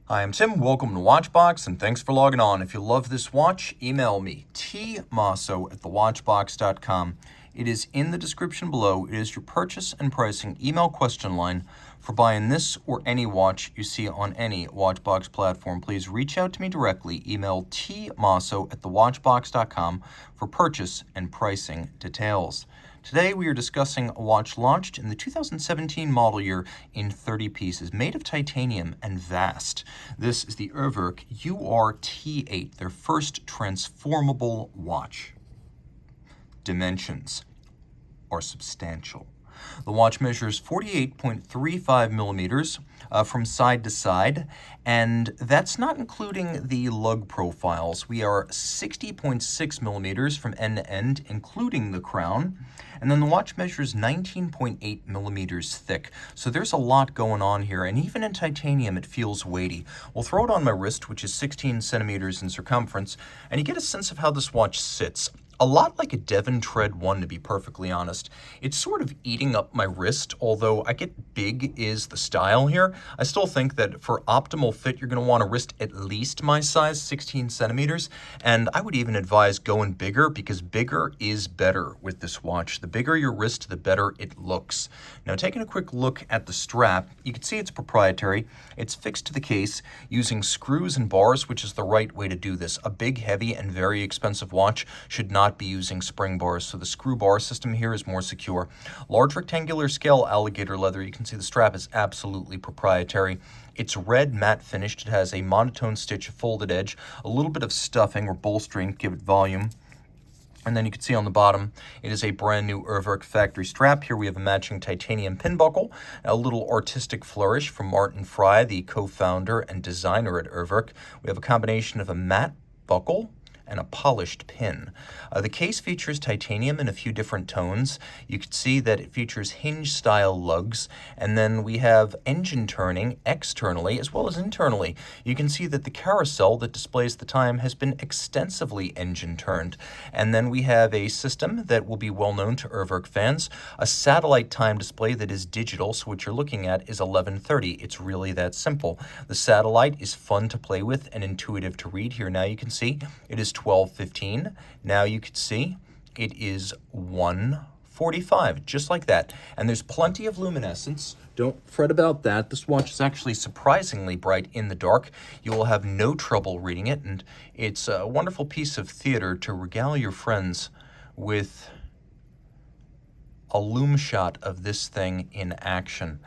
Hi, I'm Tim. Welcome to Watchbox, and thanks for logging on. If you love this watch, email me, tmosso@thewatchbox.com. It is in the description below. It is your purchase and pricing email question line for buying this or any watch you see on any Watchbox platform. Please reach out to me directly. Email tmosso@thewatchbox.com for purchase and pricing details. Today we are discussing a watch launched in the 2017 model year in 30 pieces, made of titanium and vast. This is the Urwerk UR-T8, their first transformable watch. Dimensions are substantial. The watch measures 48.35 millimeters from side to side, and that's not including the lug profiles. We are 60.6 millimeters from end to end, including the crown, and then the watch measures 19.8 millimeters thick. So there's a lot going on here, and even in titanium, it feels weighty. We'll throw it on my wrist, which is 16 centimeters in circumference, and you get a sense of how this watch sits. A lot like a Devon Tread 1, to be perfectly honest. It's sort of eating up my wrist, although I get big is the style here. I still think that for optimal fit, you're going to want a wrist at least my size, 16 centimeters, and I would even advise going bigger because bigger is better with this watch. The bigger your wrist, the better it looks. Now, taking a quick look at the strap, you can see it's proprietary. It's fixed to the case using screws and bars, which is the right way to do this. A big, heavy, and very expensive watch should not be using spring bars, so the screw bar system here is more secure. Large rectangular scale alligator leather. You can see the strap is absolutely proprietary. It's red matte finished. It has a monotone stitch, folded edge, a little bit of stuffing or bolstering to give it volume. And then you can see on the bottom, it is a brand new Urwerk factory strap. Here we have a matching titanium pin buckle, a little artistic flourish from Martin Fry, the co-founder and designer at Urwerk. We have a combination of a matte buckle and a polished pin. The case features titanium in a few different tones. You can see that it features hinge-style lugs, and then we have engine turning externally as well as internally. You can see that the carousel that displays the time has been extensively engine turned. And then we have a system that will be well known to Urwerk fans, a satellite time display that is digital, so what you're looking at is 11:30. It's really that simple. The satellite is fun to play with and intuitive to read. Here now you can see it is 12:15. Now you can see it is 1:45, just like that. And there's plenty of luminescence. Don't fret about that. This watch is actually surprisingly bright in the dark. You will have no trouble reading it, and it's a wonderful piece of theater to regale your friends with a loom shot of this thing in action.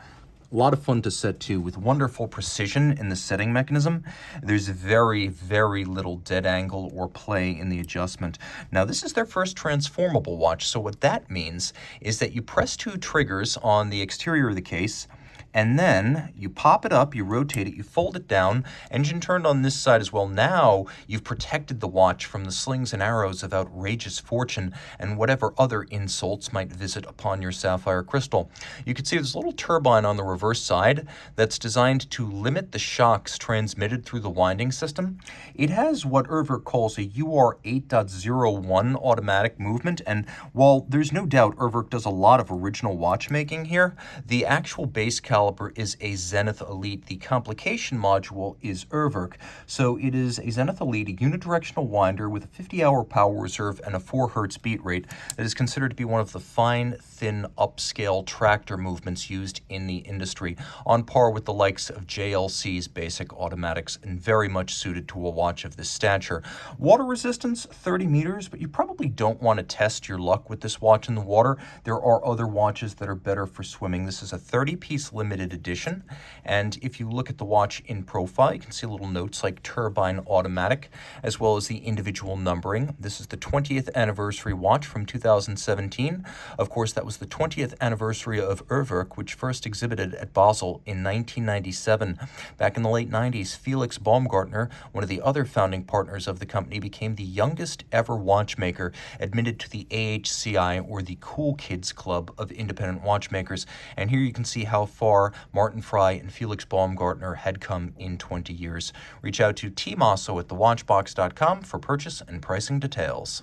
A lot of fun to set to with wonderful precision in the setting mechanism. There's very, very little dead angle or play in the adjustment. Now, this is their first transformable watch, so what that means is that you press two triggers on the exterior of the case, and then you pop it up, you rotate it, you fold it down, engine turned on this side as well. Now you've protected the watch from the slings and arrows of outrageous fortune and whatever other insults might visit upon your sapphire crystal. You can see there's a little turbine on the reverse side that's designed to limit the shocks transmitted through the winding system. It has what Urwerk calls a UR-8.01 automatic movement, and while there's no doubt Urwerk does a lot of original watchmaking here, the actual base caliber is a Zenith Elite. The complication module is Urwerk. So it is a Zenith Elite, a unidirectional winder with a 50-hour power reserve and a 4 Hz beat rate that is considered to be one of the fine, thin, upscale tractor movements used in the industry, on par with the likes of JLC's basic automatics and very much suited to a watch of this stature. Water resistance, 30 meters, but you probably don't want to test your luck with this watch in the water. There are other watches that are better for swimming. This is a 30-piece limited edition, and if you look at the watch in profile, you can see little notes like turbine automatic, as well as the individual numbering. This is the 20th anniversary watch from 2017. Of course, that was the 20th anniversary of Urwerk, which first exhibited at Basel in 1997. Back in the late 90s, Felix Baumgartner, one of the other founding partners of the company, became the youngest ever watchmaker admitted to the AHCI, or the Cool Kids Club of independent watchmakers. And here you can see how far Martin Fry and Felix Baumgartner had come in 20 years. Reach out to tmosso@thewatchbox.com for purchase and pricing details.